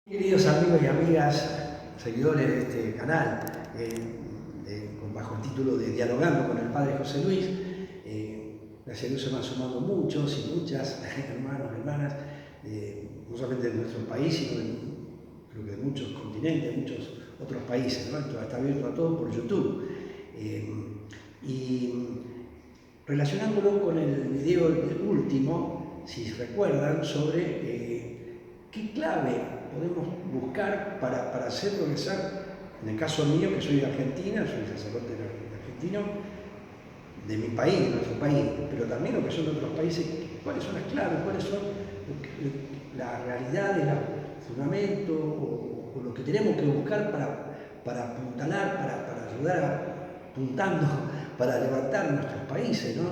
Queridos amigos y amigas, seguidores de este canal, bajo el título de Dialogando con el Padre José Luis, gracias a Dios se van sumando muchos y muchas hermanos y hermanas, no solamente de nuestro país, sino creo que de muchos continentes, muchos otros países, ¿no? Esto está abierto a todos por YouTube. Y relacionándolo con el video último, si recuerdan, sobre qué clave podemos buscar para hacer progresar, en el caso mío, que soy de Argentina, soy sacerdote argentino, de mi país, de nuestro país, pero también lo que son otros países, cuáles son las claves, cuáles son la realidad, el fundamento, o lo que tenemos que buscar para apuntalar, para ayudar apuntando, para levantar nuestros países, ¿no?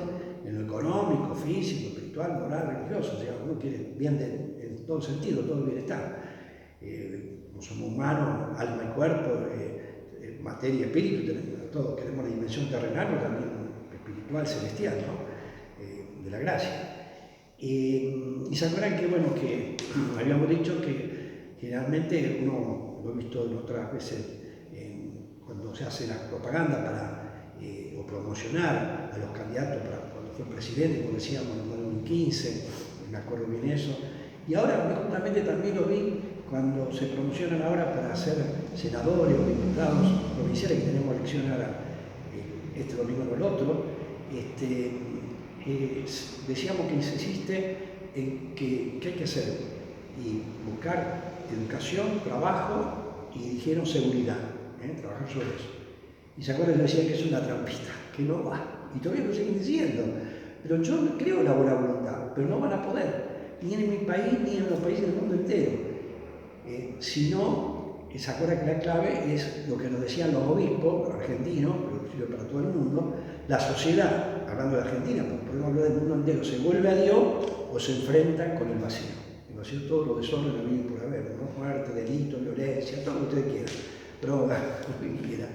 En lo económico, físico, espiritual, moral, religioso, o sea, uno quiere bien en todo sentido, todo el bienestar. Somos humanos, alma y cuerpo, materia y espíritu, todos queremos la dimensión terrenal, pero también espiritual, celestial, ¿no? De la gracia. Y se acuerdan que, bueno, que habíamos dicho que generalmente uno, lo he visto en otras veces, cuando se hace la propaganda para, o promocionar a los candidatos para cuando fue presidente, como decíamos en el 2015, me acuerdo bien eso, y ahora justamente también lo vi cuando se promocionan ahora para ser senadores o diputados provinciales, que tenemos elecciones ahora este domingo o el otro, decíamos que insiste en que hay que hacer y buscar educación, trabajo y dijeron seguridad, trabajar sobre eso. Y se acuerdan que decían que es una trampita, que no va, y todavía lo siguen diciendo, pero yo creo en la buena voluntad, pero no van a poder, ni en mi país ni en los países del mundo entero. Si no, se acuerda que la clave es lo que nos decían los obispos argentinos, pero sirve para todo el mundo, la sociedad, hablando de Argentina, porque podemos hablar del mundo entero, se vuelve a Dios o se enfrenta con el vacío. El vacío es todo lo desorden a mí por haber, ¿no? Muerte, delito, violencia, todo lo que ustedes quieran, drogas, lo que quieran,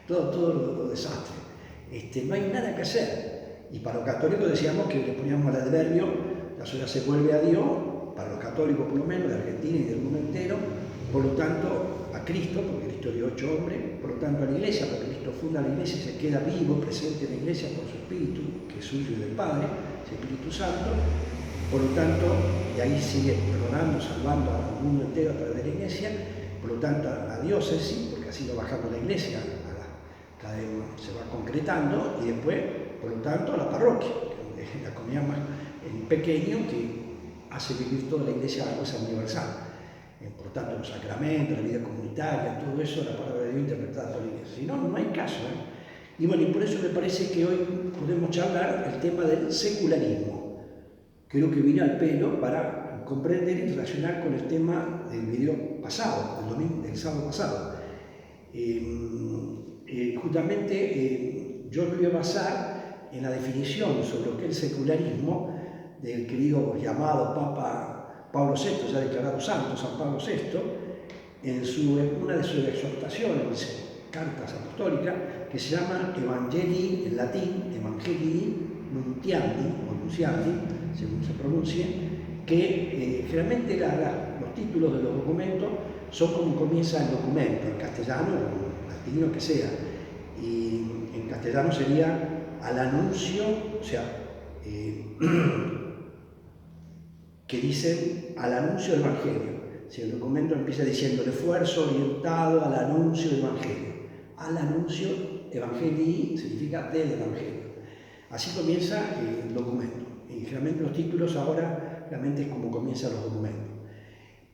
todo lo desastre. No hay nada que hacer. Y para los católicos decíamos que le poníamos el adverbio, la sociedad se vuelve a Dios, para los católicos por lo menos, de Argentina y del mundo entero, por lo tanto a Cristo, porque Cristo dio 8 hombres, por lo tanto a la Iglesia, porque Cristo funda la Iglesia y se queda vivo, presente en la Iglesia por su Espíritu, que es suyo y del Padre, ese Espíritu Santo, por lo tanto, y ahí sigue perdonando, salvando al mundo entero a través de la Iglesia, por lo tanto a la diócesis, porque así va bajando la Iglesia, cada vez se va concretando, y después, por lo tanto, a la parroquia, que es la comunidad más pequeño que hace vivir toda la Iglesia a cosa universal. Por tanto, los sacramentos, la vida comunitaria, todo eso, la palabra de Dios interpretada por la Iglesia. Si no, no hay caso. Y bueno, y por eso me parece que hoy podemos charlar el tema del secularismo. Creo que viene al pelo para comprender y relacionar con el tema del video pasado, el sábado pasado. Justamente yo me voy a basar en la definición sobre lo que es el secularismo del querido llamado Papa Pablo VI, ya declarado santo, San Pablo VI, en una de sus exhortaciones, cartas apostólicas, que se llama Evangelii, en latín, Evangelii Nuntiandi, o Nunciandi, según se pronuncie, que generalmente los títulos de los documentos son como comienza el documento, en castellano o en latino, que sea. Y en castellano sería al anuncio, o sea, que dicen al anuncio del Evangelio. Si el documento empieza diciendo el esfuerzo orientado al anuncio del Evangelio. Al anuncio, Evangelii significa del Evangelio. Así comienza el documento. Y generalmente los títulos ahora realmente es como comienzan los documentos.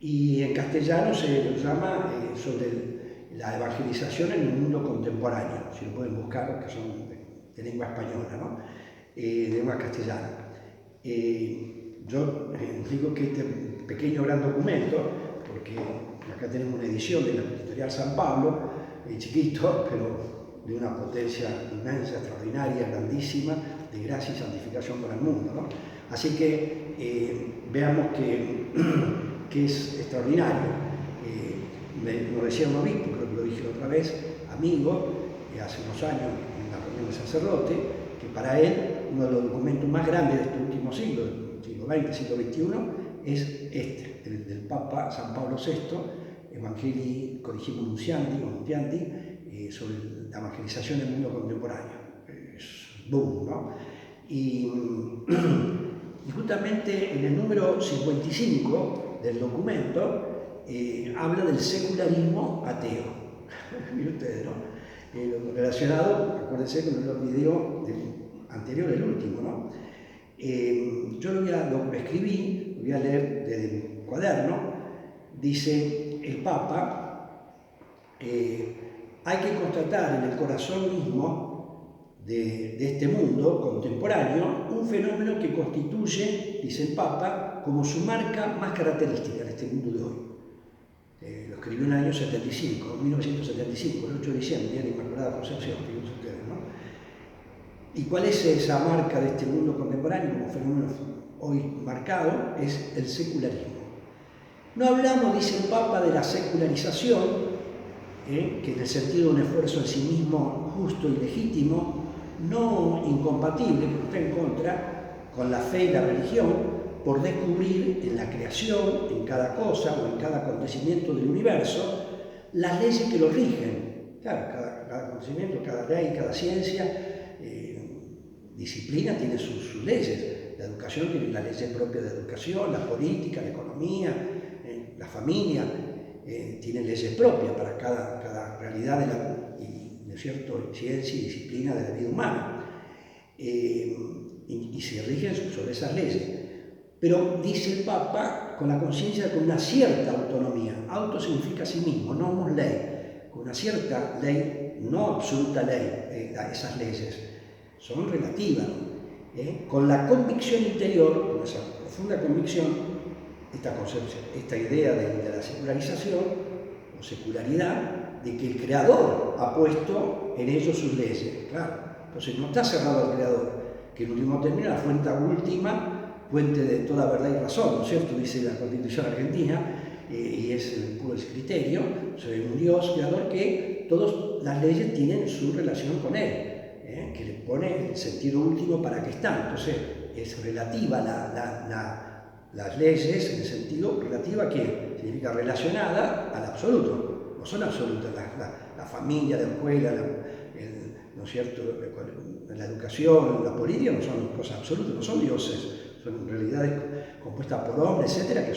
Y en castellano se los llama sobre la evangelización en el mundo contemporáneo. Si lo pueden buscar, que son de lengua española, ¿no? De lengua castellana. Yo digo que este pequeño gran documento, porque acá tenemos una edición de la editorial San Pablo, chiquito, pero de una potencia inmensa, extraordinaria, grandísima, de gracia y santificación para el mundo, ¿no? Así que veamos que es extraordinario. Nos decía un obispo, creo que lo dije otra vez, amigo, hace unos años en la reunión de sacerdote, que para él uno de los documentos más grandes de este último siglo, siglo XX, siglo XXI, es este. del Papa San Pablo VI, Evangelii Corrigimur Nuntiandi, sobre la evangelización del mundo contemporáneo. Es boom, ¿no? Y justamente en el número 55 del documento habla del secularismo ateo. Miren ustedes, ¿no? Relacionado, acuérdense con el video anterior, el último, ¿no? Yo lo escribí, lo voy a leer desde mi cuaderno. Dice el Papa: hay que constatar en el corazón mismo de este mundo contemporáneo un fenómeno que constituye, dice el Papa, como su marca más característica en este mundo de hoy. Lo escribió en el año 1975, el 8 de diciembre, Día de la Inmaculada Concepción, fíjense ustedes, ¿no? ¿Y cuál es esa marca de este mundo contemporáneo como fenómeno hoy marcado? Es el secularismo. No hablamos, dice el Papa, de la secularización, que en el sentido de un esfuerzo en sí mismo justo y legítimo, no incompatible, porque está en contra con la fe y la religión, por descubrir en la creación, en cada cosa o en cada acontecimiento del universo, las leyes que lo rigen. Claro, cada acontecimiento, cada ley, cada ciencia, disciplina tiene sus leyes. La educación tiene las leyes propias de educación, la política, la economía, la familia, tiene leyes propias para cada realidad de la, ¿no es cierto?, ciencia y disciplina de la vida humana. Y se rigen sobre esas leyes. Pero dice el Papa, con la conciencia, con una cierta autonomía. Auto significa sí mismo, nomos ley. Con una cierta ley, no absoluta ley, esas leyes son relativas. Con la convicción interior, con esa profunda convicción, esta idea de la secularización o secularidad, de que el Creador ha puesto en ellos sus leyes. Claro, entonces no está cerrado al Creador, que en último término la fuente última, fuente de toda verdad y razón, ¿no es cierto?, dice la Constitución argentina, y es el puro criterio, o sea, un Dios creador que todas las leyes tienen su relación con Él, que le pone el sentido último para que están. Entonces, es relativa las leyes, en el sentido relativa a qué? Significa relacionada al absoluto, no son absolutas. La familia, la escuela, ¿no es cierto?, la educación, la política no son cosas absolutas, no son dioses. Son realidades compuestas por hombres, etcétera, que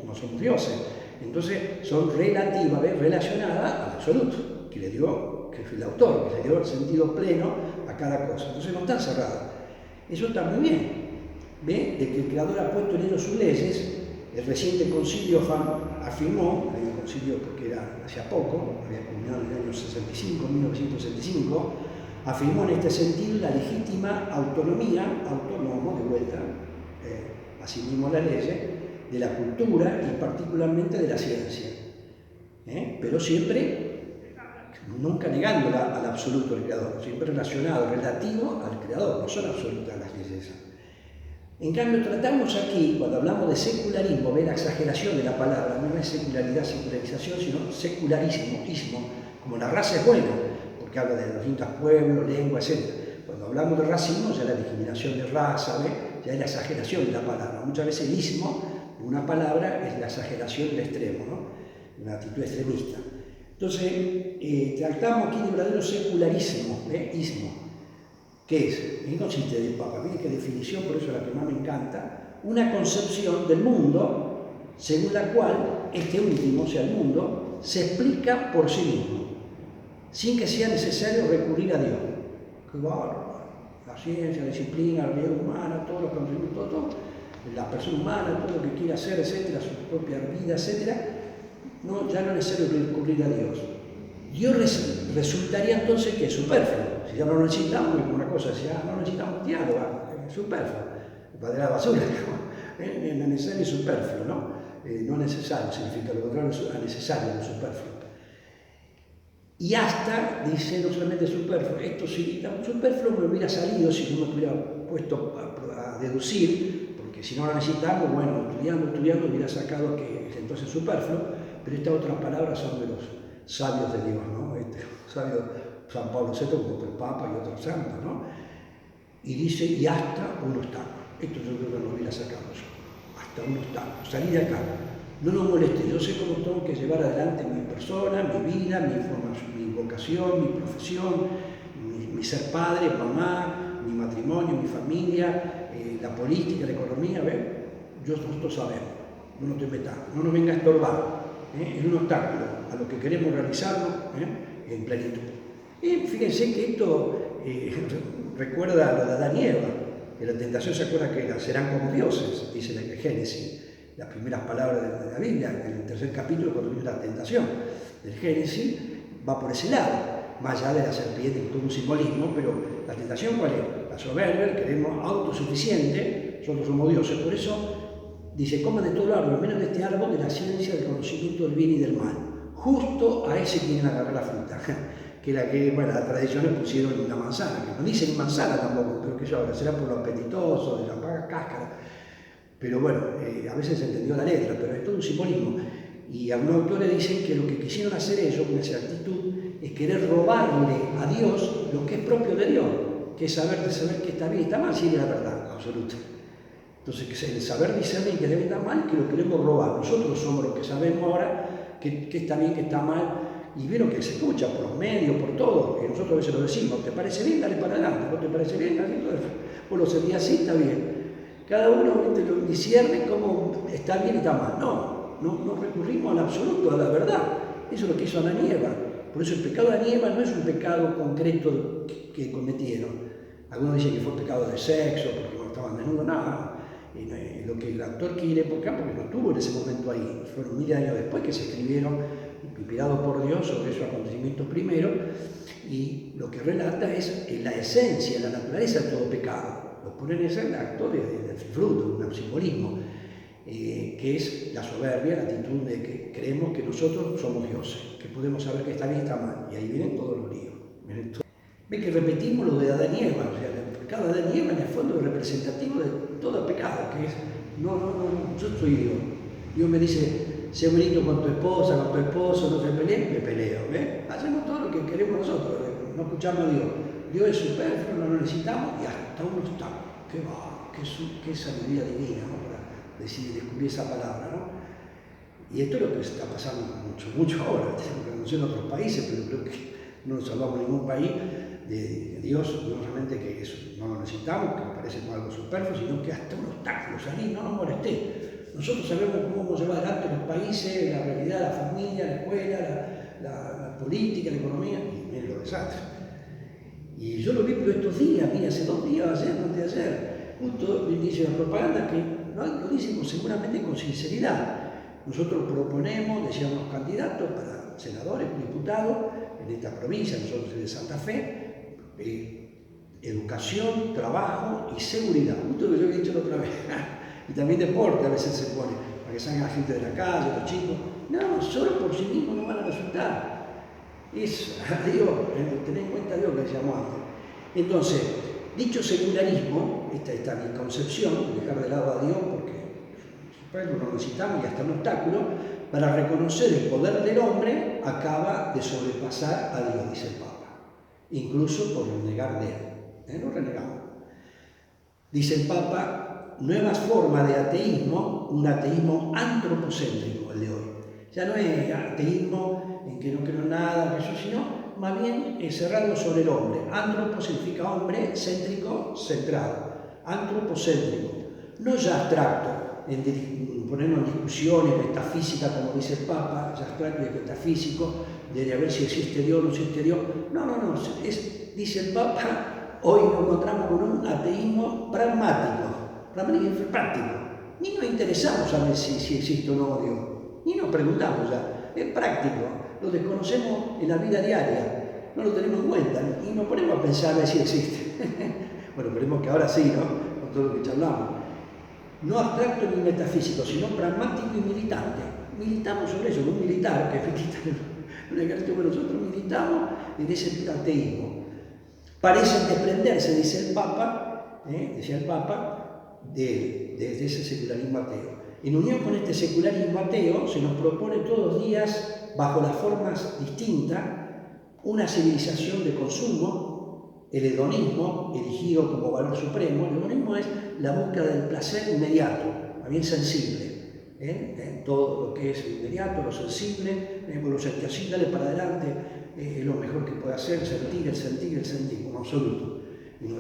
no son dioses. Entonces son relativas, relacionadas al absoluto, que fue el autor, que le dio el sentido pleno a cada cosa. Entonces no están cerradas. Eso está muy bien. ¿Ve? De que el Creador ha puesto en ellos sus leyes. El reciente concilio afirmó, el concilio porque era hace poco, había culminado en el año 65, 1965, afirmó en este sentido la legítima autonomía, autónomo de vuelta, asimismo la ley, de la cultura y particularmente de la ciencia. Pero siempre, nunca negándola al absoluto del Creador, siempre relacionado, relativo al Creador, no son absolutas las leyes esas. En cambio, tratamos aquí, cuando hablamos de secularismo, ve la exageración de la palabra, no es secularidad, secularización, sino secularismo, como la raza es buena, porque habla de los distintos pueblos, lenguas, etc. Cuando hablamos de racismo, ya la discriminación de raza, ¿ve? Ya es la exageración de la palabra. Muchas veces el ismo, una palabra, es la exageración del extremo, ¿no? Una actitud extremista. Entonces, tratamos aquí de verdadero secularismo, ismo. ¿Qué es? ¿En qué consiste el Papa? Miren qué definición, por eso es la que más me encanta. Una concepción del mundo según la cual este último, o sea, el mundo, se explica por sí mismo, sin que sea necesario recurrir a Dios. Qué bárbaro. La ciencia, la disciplina, la vida humana, todos los conocimientos, todo, la persona humana, todo lo que quiere hacer, etcétera, su propia vida, etcétera, no, ya no es necesario recurrir a Dios. Dios resultaría entonces que es superfluo. Si ya no lo necesitamos, es una cosa, si ya no necesitamos diálogo, es superfluo. Va de la basura, es necesario y superfluo, ¿no? No necesario, significa lo contrario a necesario, no superfluo. Y hasta, dice, no solamente superfluo, esto sí, superfluo me hubiera salido si no me hubiera puesto a deducir, porque si no lo necesitamos, bueno, estudiando, hubiera sacado que es entonces superfluo, pero estas otras palabras son de los sabios de Dios, ¿no? Sabio San Pablo VI, como el Papa y otros santos, ¿no? Y dice, y hasta un obstáculo. Esto yo creo que lo hubiera sacado yo. Hasta un obstáculo. Salí de acá. no nos moleste, yo sé cómo tengo que llevar adelante mi persona, mi vida, mi vocación, mi profesión, mi ser padre, mamá, mi matrimonio, mi familia, la política, la economía, ¿ves? Nosotros sabemos, no nos te metas, no nos venga a estorbar, es un obstáculo a lo que queremos realizarlo en plenitud. Y fíjense que esto recuerda a lo de Adán y Eva, que la tentación se acuerda que serán como dioses, dice el Génesis, las primeras palabras de la Biblia, en el tercer capítulo, cuando viene la tentación del Génesis, va por ese lado, más allá de la serpiente, que todo un simbolismo, pero la tentación, ¿cuál es? La soberbia, queremos autosuficiente, nosotros somos dioses, por eso dice, coman de todo el árbol, menos de este árbol de la ciencia del conocimiento del bien y del mal. Justo a ese quieren agarrar la fruta, que la que, bueno, las tradiciones pusieron una manzana, que no dicen manzana tampoco, pero que yo ahora será por lo apetitoso, de la cáscara. Pero bueno, a veces se entendió la letra, pero es todo un simbolismo. Y algunos autores dicen que lo que quisieron hacer ellos con esa actitud es querer robarle a Dios lo que es propio de Dios, que es saber que está bien y está mal, sí, es la verdad absoluta. Entonces, el saber discernir que debe estar mal, que lo queremos robar. Nosotros somos los que sabemos ahora que está bien, que está mal, y vieron que se escucha por los medios, por todo, que nosotros a veces lo decimos, ¿te parece bien? Dale para adelante, ¿no te parece bien? Vos lo sentís así, está bien. Cada uno lo discierne cómo está bien y está mal. No recurrimos al absoluto, a la verdad. Eso es lo que hizo Adán y Eva. Por eso el pecado de Adán y Eva no es un pecado concreto que cometieron. Algunos dicen que fue pecado de sexo, porque no estaban desnudos, nada. Lo que el autor quiere, porque no estuvo en ese momento ahí. Fueron 1000 años después que se escribieron, inspirados por Dios, sobre esos acontecimientos primero. Y lo que relata es la esencia, la naturaleza de todo pecado. Lo ponen en ese acto del fruto, un simbolismo, que es la soberbia, la actitud de que creemos que nosotros somos dioses, que podemos saber que está bien y está mal, y ahí vienen todos los líos. Ven que repetimos lo de Adán y Eva, o sea, el pecado de Adán y Eva en el fondo es representativo de todo pecado, que es, no, yo soy Dios. Dios me dice, sé bonito con tu esposa, con tu esposo, no se peleen, me peleo, ¿ves? Hacemos todo lo que queremos nosotros, no escuchamos a Dios. Dios es superfluo, no lo necesitamos y hasta un obstáculo. Qué sabiduría divina, ¿no? Para descubrir esa palabra, ¿no? Y esto es lo que está pasando mucho ahora. Tenemos en otros países, pero creo que no nos salvamos en ningún país de Dios, no solamente que eso no lo necesitamos, que nos parece como algo superfluo, sino que hasta un obstáculo, salir, no nos molesté. Nosotros sabemos cómo vamos a llevar adelante los países, la realidad, la familia, la escuela, la política, la economía, y miren los desastres. Y yo lo vi por estos días, mira, hace 2 días, antes de ayer, justo dice la propaganda que lo dicen seguramente con sinceridad. Nosotros proponemos, decían los candidatos para senadores, diputados, en esta provincia, nosotros de Santa Fe, educación, trabajo y seguridad. Justo lo que yo he dicho la otra vez. Y también deporte a veces se pone, para que salgan la gente de la calle, los chicos. No, solo por sí mismos no van a resultar. Es a Dios, tener en cuenta a Dios que decíamos antes. Entonces, dicho secularismo, esta es mi concepción, dejar de lado a Dios porque lo necesitamos y hasta un obstáculo, para reconocer el poder del hombre acaba de sobrepasar a Dios, dice el Papa, incluso por renegar de él. No renegamos. Dice el Papa, nuevas formas de ateísmo, un ateísmo antropocéntrico el de hoy. Ya no es ateísmo en que no creo nada, sino más bien cerrado sobre el hombre. Antropo significa hombre, céntrico, centrado. Antropocéntrico, no ya abstracto, en ponernos en discusiones metafísicas, como dice el Papa, ya abstracto y metafísico, de ver si existe Dios o no existe Dios. No, dice el Papa, hoy nos encontramos con un ateísmo pragmático, práctico. Ni nos interesamos saber si existe o no Dios, ni nos preguntamos ya, es práctico, lo desconocemos en la vida diaria, no lo tenemos en cuenta y nos ponemos a pensar a ver si existe. Bueno, esperemos que ahora sí, ¿no? Con todo lo que charlamos. No abstracto ni metafísico, sino pragmático y militante. Militamos sobre eso, un militar que milita en el ejército, pero nosotros militamos en ese ateísmo. Parecen desprenderse, dice el Papa, decía el Papa, de ese secularismo ateo. En unión con este secularismo ateo se nos propone todos los días, bajo las formas distintas, una civilización de consumo, el hedonismo, erigido como valor supremo. El hedonismo es la búsqueda del placer inmediato, bien sensible. todo lo que es inmediato, lo sensible, lo sentir así, dale para adelante, es lo mejor que puede hacer, el sentir, como absoluto. Y no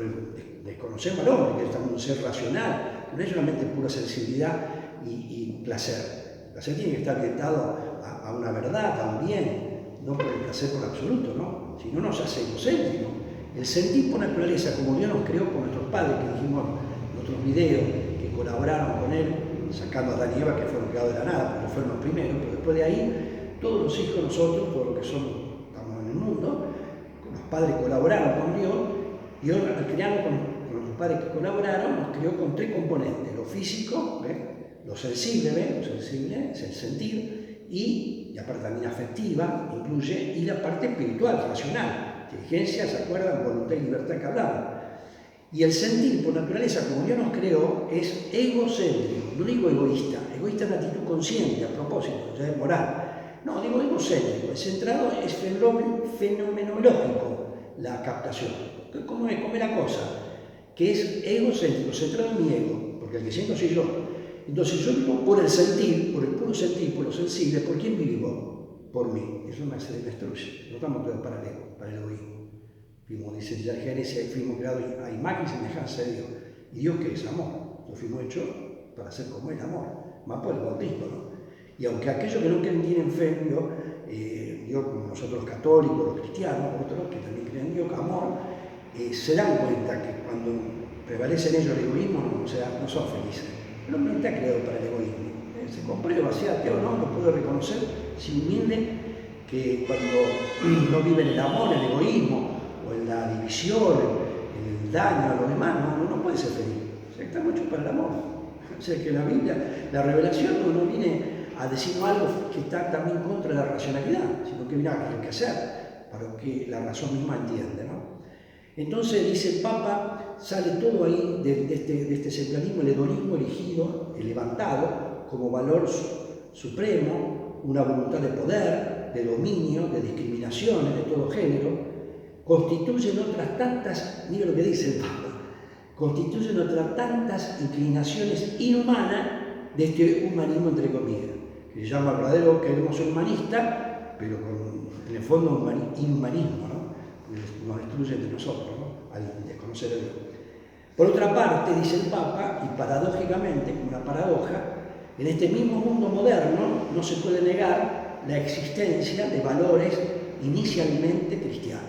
desconocemos al hombre, que es un ser racional, no es solamente pura sensibilidad y placer. El placer tiene que estar orientado a una verdad también, no por el placer por absoluto, ¿no? Si no nos hace egocéntrico. El sentir por naturaleza, como Dios nos creó con nuestros padres, que dijimos en otros videos, que colaboraron con Él, sacando a Adán y Eva, que fueron creados de la nada, porque fueron los primeros, pero después de ahí, todos los hijos nosotros, por lo que somos, estamos en el mundo, los padres colaboraron con Dios, Dios al crearnos con los padres que colaboraron, nos creó con 3 componentes: lo físico, lo sensible, lo sensible es el sentir, y la parte también afectiva incluye, y la parte espiritual, racional, inteligencia, ¿se acuerdan? Voluntad y libertad que hablamos. Y el sentir, por naturaleza, como Dios nos creó, es egocéntrico. No digo egoísta. Egoísta es una actitud consciente, a propósito, ya es moral. No, digo egocéntrico. El centrado es fenomenológico, la captación. ¿Cómo es la cosa? Que es egocéntrico, centrado en mi ego, porque el que siento soy yo. Entonces yo vivo por el sentir, por el puro sentir, por lo sensible. ¿Por quién vivo? Por mí. Eso me destruye. No estamos todos para el ego, para el egoísmo. Como dice ya en Génesis, fuimos creados a imagen y semejanza de Dios. ¿Y Dios qué es? Amor. Nos fuimos hechos para ser como el amor, más por el bautismo, ¿no? Y aunque aquellos que no tienen fe en Dios, como nosotros los católicos, los cristianos, otros que también creen en Dios, amor, se dan cuenta que cuando prevalece en ellos el egoísmo, no son felices. El hombre no está creado para el egoísmo. Se comprueba, sea ateo o no, lo puede reconocer, si humilde, que cuando no vive en el amor, en el egoísmo, o en la división, en el daño a los demás, no puede ser feliz. O sea, está mucho para el amor. O sea, que la Biblia, la revelación no viene a decirnos algo que está también contra la racionalidad, sino que viene a enriquecer para que la razón misma entienda, ¿no? Entonces, dice el Papa, sale todo ahí de este secularismo, el hedonismo elegido, el levantado, como valor supremo, una voluntad de poder, de dominio, de discriminaciones de todo género, constituyen otras tantas, mira lo que dice el Papa, constituyen otras tantas inclinaciones inhumanas de este humanismo, entre comillas, que se llama verdadero, queremos ser humanista, pero en el fondo inhumanismo, ¿no? Nos destruyen de nosotros, ¿no? Al desconocer a Dios. Por otra parte, dice el Papa, y paradójicamente, como una paradoja, en este mismo mundo moderno no se puede negar la existencia de valores inicialmente cristianos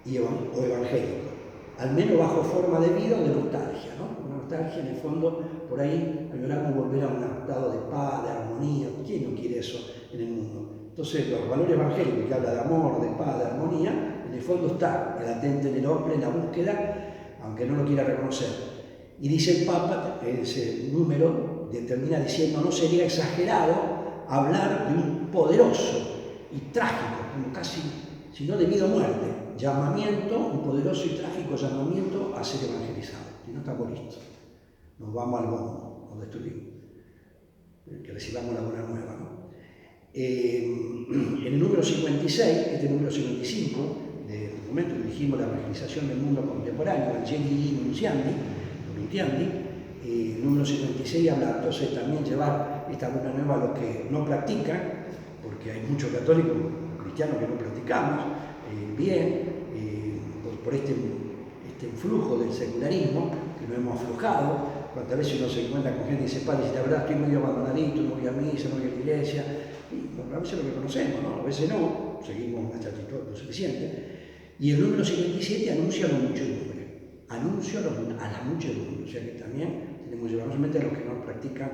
o evangélicos, al menos bajo forma de vida o de nostalgia, ¿no? Una nostalgia, en el fondo, por ahí añoramos volver a un estado de paz, de armonía. ¿Quién no quiere eso en el mundo? Entonces, los valores evangélicos que habla de amor, de paz, de armonía, en el fondo está latente en el hombre, en la búsqueda, aunque no lo quiera reconocer. Y dice el Papa, ese número termina diciendo: no sería exagerado hablar de un poderoso y trágico, como casi, si no debido a muerte, llamamiento, un poderoso y trágico llamamiento a ser evangelizado. Si no estamos listos, nos vamos al bombo, nos destruimos. Que recibamos la buena nueva, ¿no? El número 56, este número 55, del documento que dijimos, la evangelización del mundo contemporáneo, Evangelii Nuntiandi, el número 56 habla entonces también llevar esta buena nueva a los que no practican, porque hay muchos católicos cristianos que no practicamos bien, por este influjo del secularismo, que nos hemos aflojado. Cuántas veces uno se encuentra con gente y dice: padre, si la verdad estoy medio abandonadito, no voy a misa, no voy a la iglesia, y bueno, a veces lo reconocemos, ¿no? A veces no, seguimos nuestra actitud lo suficiente. Y el número 57 anuncia a la muchedumbre, anuncio a la muchedumbre, o sea que también tenemos que llevar, no solamente a los que no practican,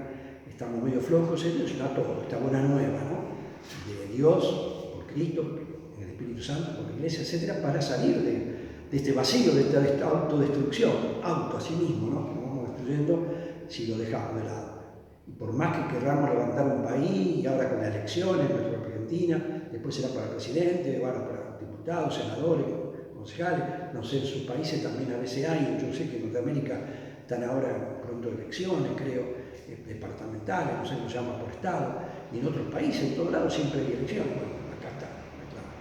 estamos medio flojos, sino a todos, esta buena nueva, ¿no? De Dios, por Cristo, en el Espíritu Santo, por la Iglesia, etcétera, para salir de este vacío, de esta autodestrucción, a sí mismo, ¿no? Que nos vamos destruyendo si lo dejamos de lado. Y por más que queramos levantar un país, y ahora con las elecciones, nuestra Argentina, después será para presidente, ahora para diputados, senadores, concejales, no sé, en sus países también a veces hay, yo sé que en Norteamérica están ahora pronto elecciones, creo, departamentales, no sé cómo se llama, por estado, y en otros países, en todos lados siempre hay elecciones. Bueno, acá está, claro.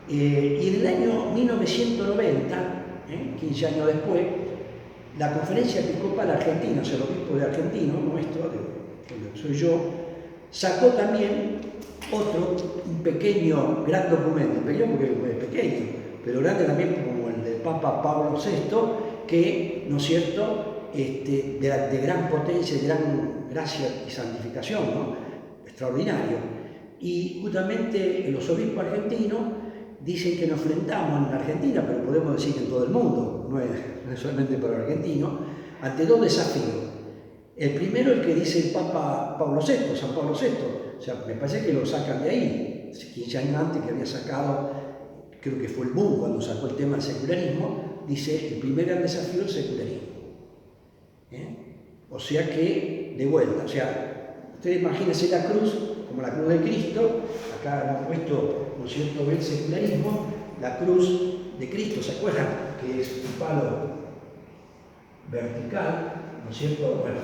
Y en el año 1990, 15 años después, la Conferencia Episcopal Argentina, o sea, el obispo de argentino nuestro, de lo que soy yo, sacó también un pequeño, gran documento, pequeño porque es pequeño, pero grande también como el del Papa Pablo VI, que, ¿no es cierto?, de gran potencia, de gran gracia y santificación, ¿no?, extraordinario. Y justamente los obispos argentinos dicen que nos enfrentamos en Argentina, pero podemos decir que en todo el mundo, no es solamente para los argentinos, ante dos desafíos. El primero, el que dice el Papa Pablo VI, San Pablo VI, o sea, me parece que lo sacan de ahí, 15 años antes que había sacado, creo que fue el boom cuando sacó el tema del secularismo, dice el primer gran desafío el secularismo. O sea que, de vuelta, o sea, ustedes imagínense la cruz, como la cruz de Cristo, acá han puesto, ¿no es cierto?, el secularismo, la cruz de Cristo, ¿se acuerdan? Que es un palo vertical, ¿no es cierto?, bueno,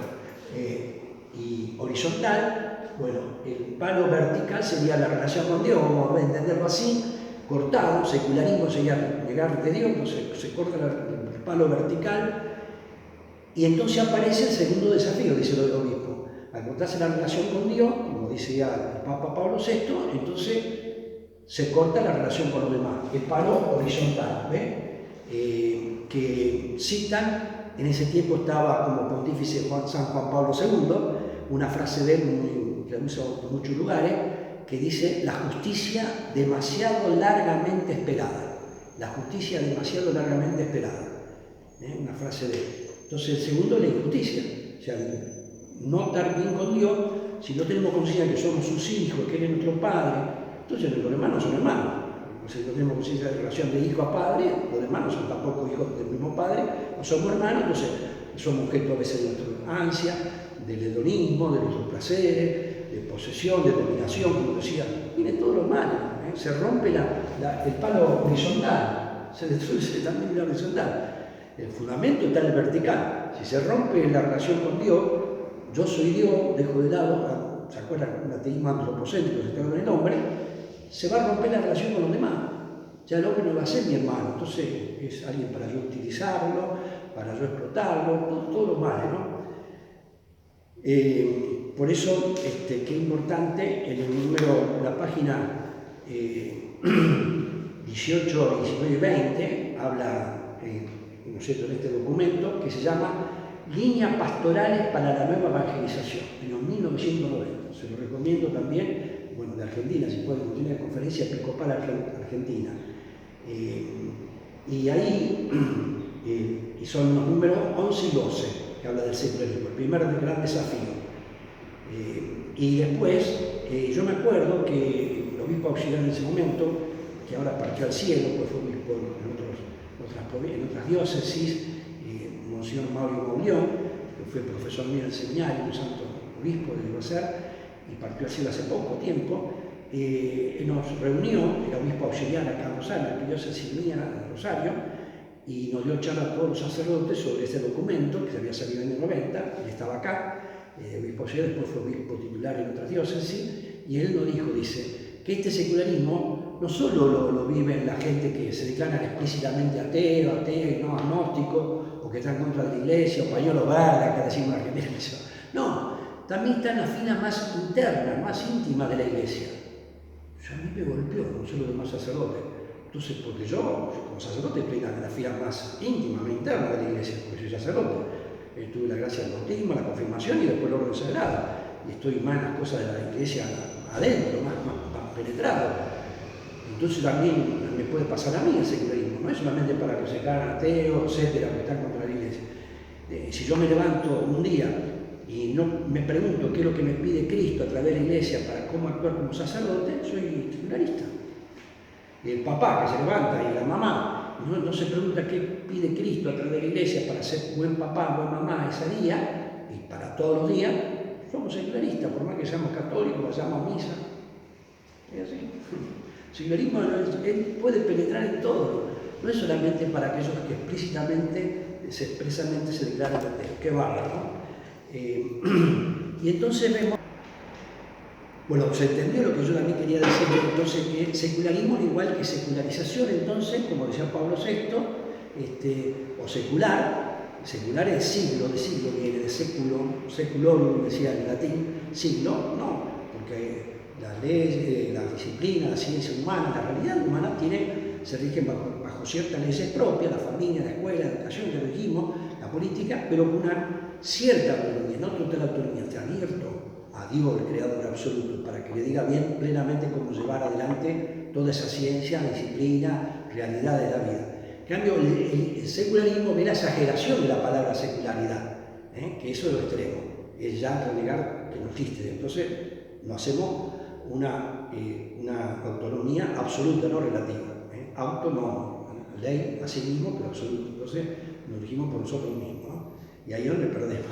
y horizontal. Bueno, el palo vertical sería la relación con Dios, vamos a entenderlo así, cortado, secularismo sería negar de Dios, entonces se corta el palo vertical, y entonces aparece el segundo desafío, dice el obispo. Al cortarse la relación con Dios, como dice ya el Papa Pablo VI, entonces se corta la relación con los demás, el palo horizontal, que citan, en ese tiempo estaba como pontífice San Juan Pablo II, una frase de él que usa en muchos lugares, que dice: la justicia demasiado largamente esperada. La justicia demasiado largamente esperada. Una frase de él. Entonces el segundo es la injusticia. O sea, no estar bien con Dios, si no tenemos conciencia que somos sus hijos, que Él es nuestro Padre, entonces nuestros hermanos son hermanos. Si no tenemos conciencia de relación de hijo a padre, los hermanos son tampoco hijos del mismo padre, no somos hermanos, entonces somos objeto a veces de nuestra ansia, del hedonismo, de nuestros placeres, de posesión, de dominación, como decía, viene todo lo malo, se rompe el palo horizontal, se destruye también la horizontal. El fundamento está en el vertical. Si se rompe la relación con Dios, yo soy Dios, dejo de lado, ¿se acuerdan? Un ateísmo antropocéntrico, se está con el hombre, se va a romper la relación con los demás. Ya el hombre no va a ser mi hermano, entonces es alguien para yo utilizarlo, para yo explotarlo, todo lo malo, ¿no? Por eso, que es importante, en el número, la página 18, 19 y 20, habla, ¿no es cierto?, en este documento, que se llama Líneas Pastorales para la Nueva Evangelización, en los 1990. Se lo recomiendo también, bueno, de Argentina, si pueden, tiene una conferencia episcopal argentina. Y ahí, y son los números 11 y 12, que habla del secularismo, el primer gran desafío. Y después, yo me acuerdo que el obispo auxiliar en ese momento, que ahora partió al cielo, pues fue obispo en otras diócesis, Monseñor Mauro Maulión, que fue profesor mío en el seminario, un santo obispo de ser, y partió al cielo hace poco tiempo, nos reunió, el obispo auxiliar acá en Rosario, en la diócesis mía de Rosario, y nos dio charla a todos los sacerdotes sobre este documento que se había salido en el 90, él estaba acá, el obispo auxiliar después fue obispo titular en otras diócesis, y él nos dijo, dice, que este secularismo no solo lo vive la gente que se declaran explícitamente ateo, no agnóstico, o que están en contra de la iglesia, o pañuelo verde, acá decimos en Argentina, no, también están las filas más internas, más íntimas de la iglesia. Yo a mí me golpeó, no solo de más sacerdotes. Entonces, porque yo, como sacerdote, estoy en la fila más íntima, más interna de la iglesia, porque soy sacerdote. Tuve la gracia del bautismo, la confirmación y después el orden sagrado. Y estoy más en las cosas de la iglesia adentro, más penetrado. Entonces también me puede pasar a mí el secularismo, no es solamente para que se cagan ateos, etcétera, que están contra la iglesia. Si yo me levanto un día y no me pregunto qué es lo que me pide Cristo a través de la iglesia para cómo actuar como sacerdote, soy secularista. Y el papá que se levanta y la mamá no se pregunta qué pide Cristo a través de la iglesia para ser buen papá, buen mamá ese día y para todos los días, somos secularistas, por más que seamos católicos, vayamos a misa. Es así. El secularismo él puede penetrar en todo, no es solamente para aquellos que expresamente se declaran ateos. Qué bárbaro, ¿no? Y entonces vemos, bueno, se entendió lo que yo también quería decir, entonces que secularismo es igual que secularización, entonces, como decía Pablo VI, o secular, Secular es siglo, de siglo viene de seculorum, decía en latín, siglo, no, porque las leyes, la disciplina, la ciencia humana, la realidad humana se rigen bajo ciertas leyes propias, la familia, la escuela, la educación, ya lo dijimos, la política, pero con una cierta autonomía, no total autonomía, está abierto a Dios, el creador absoluto, para que le diga bien plenamente cómo llevar adelante toda esa ciencia, disciplina, realidad de la vida. En cambio, el secularismo ve la exageración de la palabra secularidad, que eso es lo extremo, es ya renegar que no existe. Entonces, no hacemos una autonomía absoluta, no relativa. Autónomo, ley a sí mismo, pero absoluto. Entonces, nos dijimos por nosotros mismos, ¿no? Y ahí es donde perdemos,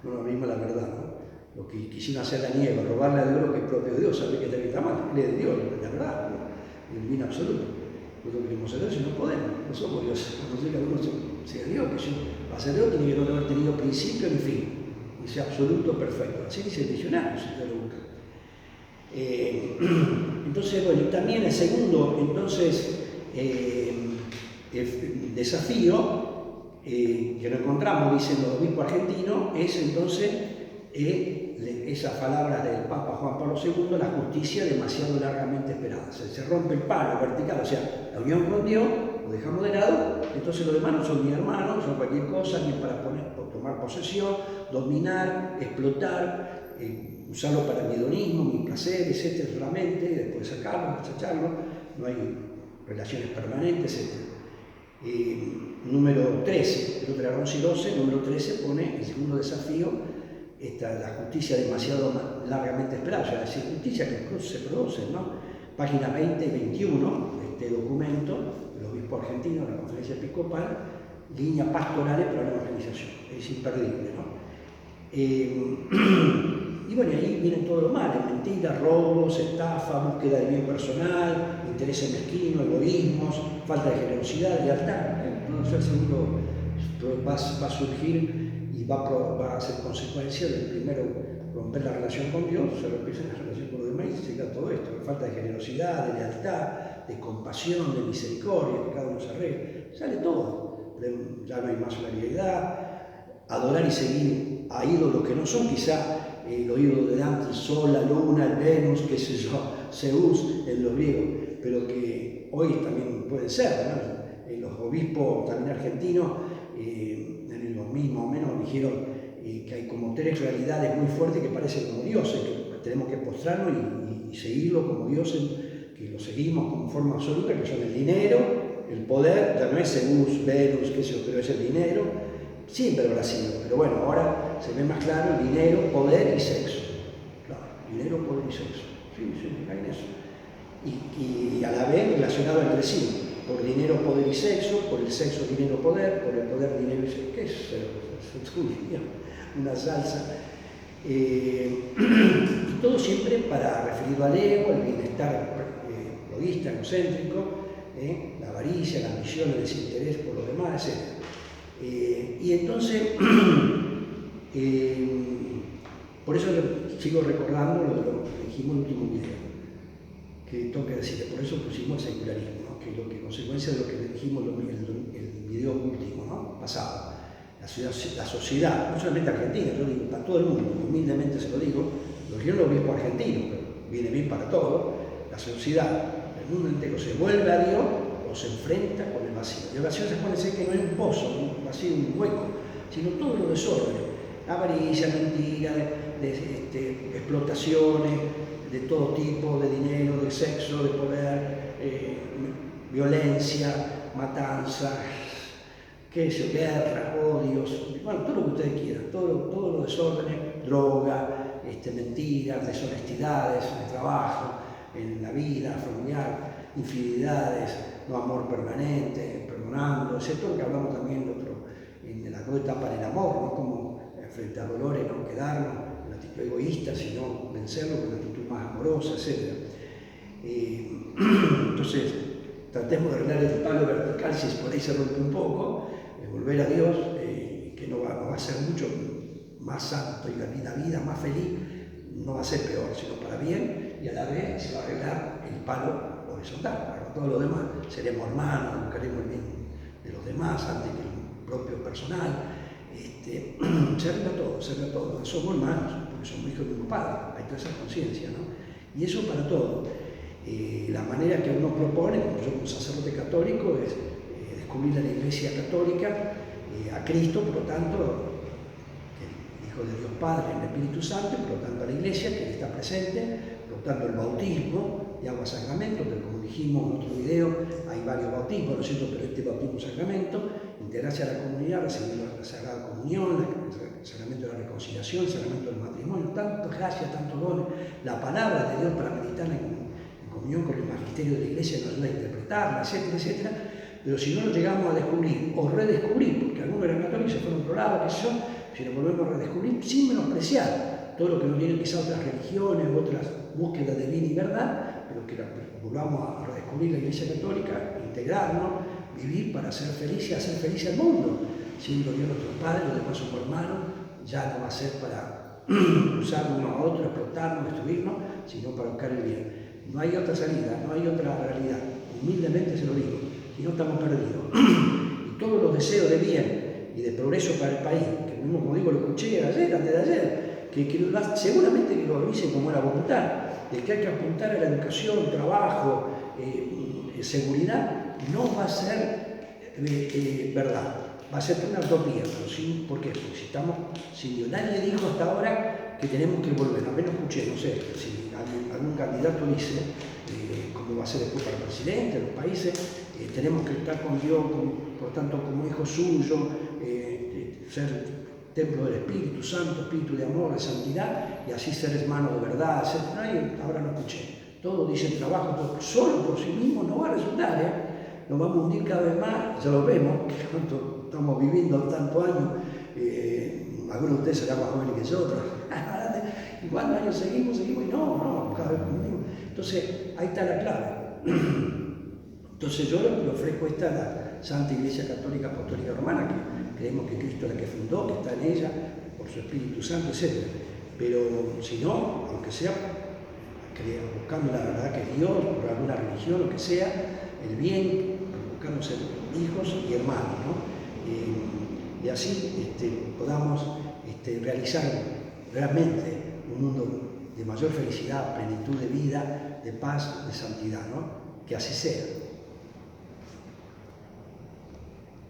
¿no? No abrimos la verdad, ¿no? Lo que quisieron hacer la nieve, robarle a Dios lo que es propio de Dios, sabe que está mal, él es de Dios, la verdad, ¿no? El bien absoluto. Nosotros queremos ser Dios y no podemos, no somos Dios. A no ser que alguno sea Dios, que si va a ser Dios tiene que no haber tenido principio ni fin, y sea absoluto, perfecto. Así dice el diccionario, si usted lo busca. Entonces, bueno, y también el segundo, entonces, el desafío que nos encontramos, dicen los obispos argentinos, es entonces esas palabras del Papa Juan Pablo II, la justicia demasiado largamente esperada. Se rompe el palo vertical, o sea, la unión con Dios, lo dejamos de lado, entonces los demás no son mis hermanos, son cualquier cosa, ni para tomar posesión, dominar, explotar, usarlo para mi hedonismo, mi placer, etcétera, solamente, y después sacarlo, rechazarlo, no hay relaciones permanentes, etcétera. Número 13, el otro era 11 y 12, número 13 pone el segundo desafío, la justicia demasiado largamente esperada, o sea, la justicia que incluso se produce, ¿no? Página 20 y 21 de este documento del obispo argentino de la Conferencia Episcopal, líneas pastorales para la evangelización, es imperdible, ¿no? Y bueno, ahí vienen todo lo malo, mentiras, robos, estafa, búsqueda de bien personal, intereses mezquinos, egoísmos, falta de generosidad, lealtad. Entonces seguro va a surgir y va a ser consecuencia del primero romper la relación con Dios, se rompe la relación con los demás y se llega todo esto, falta de generosidad, de lealtad, de compasión, de misericordia, que cada uno se arregle, sale todo, ya no hay más solidaridad, adorar y seguir a ídolos que no son quizá los ídolos de antes, el sol, la luna, el Venus, qué sé yo, Zeus en los griegos, pero que hoy también pueden ser, ¿no? Los obispos también argentinos, en los mismos o menos, dijeron que hay como tres realidades muy fuertes que parecen como dioses, que tenemos que postrarnos y seguirlo como dioses, que lo seguimos como forma absoluta, que son el dinero, el poder, ya no es Zeus, Venus, qué sé yo, pero es el dinero, siempre habrá sido, pero bueno, ahora se ve más claro el dinero, poder y sexo. Claro, dinero, poder y sexo. Sí, hay en eso. Y a la vez relacionado entre sí, por dinero, poder y sexo, por el sexo, dinero, poder, por el poder, dinero y sexo. ¿Qué es eso? Una salsa. Y todo siempre para referirlo al ego, al bienestar egoísta, egocéntrico, la avaricia, la ambición, el desinterés por los demás, etc. Y entonces, por eso sigo recordando lo que dijimos en el último video, que tengo que decir, por eso pusimos el secularismo, ¿no? Que es lo que consecuencia de lo que dijimos en el video último, ¿no? Pasado. La sociedad, no solamente argentina, yo digo para todo el mundo, humildemente se lo digo los obispos argentinos, pero viene bien para todo, la sociedad, el mundo entero se vuelve a Dios o se enfrenta con el vacío. Y el vacío se puede decir que no es un pozo, un vacío, un hueco, sino todo lo desorden, avaricia, mentira, explotaciones de todo tipo, de dinero, de sexo, de poder, violencia, matanza, guerra, odios, bueno, todo lo que ustedes quieran, todos los desórdenes, droga, mentiras, deshonestidades en el trabajo, en la vida familiar, infidelidades, no amor permanente, perdonando, etc. Todo lo que hablamos también en la nueva etapa del amor, ¿no? Como frente a dolores no quedarnos en la actitud egoísta, sino vencerlo con una actitud más amorosa, etc. Entonces, tratemos de arreglar el palo vertical, si por ahí se rompe un poco, volver a Dios, que no va a ser mucho más santo y la vida más feliz, no va a ser peor, sino para bien, y a la vez se va a arreglar el palo horizontal. Para todo lo demás seremos hermanos, buscaremos el bien de los demás antes que el propio personal, servirle a todo. Somos hermanos, porque somos hijos del mismo Padre, hay toda esa conciencia, ¿no? Y eso para todo. La manera que uno propone, como yo como sacerdote católico, es descubrir a la Iglesia Católica, a Cristo, por lo tanto, el Hijo de Dios Padre, el Espíritu Santo, y por lo tanto a la Iglesia, que está presente, por lo tanto el bautismo de agua sacramento, pero como dijimos en otro video, hay varios bautismos, ¿no es cierto? Pero este bautismo sacramento, integrarse a la comunidad, recibir la Sagrada Comunión, el sacramento de la reconciliación, el sacramento del matrimonio, tantas gracias, tantos dones, la palabra de Dios para meditarla en comunión con el magisterio de la Iglesia nos ayuda a interpretarla, etcétera, etcétera. Pero si no lo llegamos a descubrir o redescubrir, porque algunos eran católicos y se fueron a otro lado, qué sé yo, si lo volvemos a redescubrir sin menospreciar todo lo que nos vienen quizás otras religiones, otras búsquedas de bien y verdad, pero que volvamos a redescubrir la Iglesia Católica, integrarnos, vivir para ser felices y hacer feliz al mundo, siendo Dios nuestro Padre, los demás somos hermanos, ya no va a ser para usar uno a otro, explotarnos, destruirnos, sino para buscar el bien. No hay otra salida, no hay otra realidad, humildemente se lo digo, y no estamos perdidos. Y todos los deseos de bien y de progreso para el país, que mismo, como digo, lo escuché ayer, antes de ayer, seguramente que lo dicen como era voluntad, de que hay que apuntar a la educación, trabajo, seguridad, no va a ser verdad, va a ser una utopía, pero sí, ¿por qué? Porque si estamos, si nadie dijo hasta ahora que tenemos que volver, apenas escuché, no sé, si algún candidato dice cómo va a ser después para el presidente, los países, tenemos que estar con Dios, por tanto, como hijo suyo, ser templo del Espíritu Santo, espíritu de amor, de santidad, y así ser hermano de verdad, ahora no escuché. Todo dice trabajo, todo, solo por sí mismo no va a resultar, nos vamos a hundir cada vez más, ya lo vemos, cuánto estamos viviendo tantos años, algunos de ustedes serán más jóvenes que yo, otros, ¿y cuántos años seguimos? Y no, cada vez conmigo. Entonces, ahí está la clave. Entonces yo le ofrezco esta a la Santa Iglesia Católica Apostólica Romana, que creemos que Cristo es la que fundó, que está en ella, por su Espíritu Santo, etc. Pero si no, aunque sea buscando la verdad que es Dios, por alguna religión, lo que sea, el bien, buscando ser hijos y hermanos, ¿no? Y así podamos realizar realmente un mundo de mayor felicidad, plenitud de vida, de paz, de santidad, ¿no? Que así sea.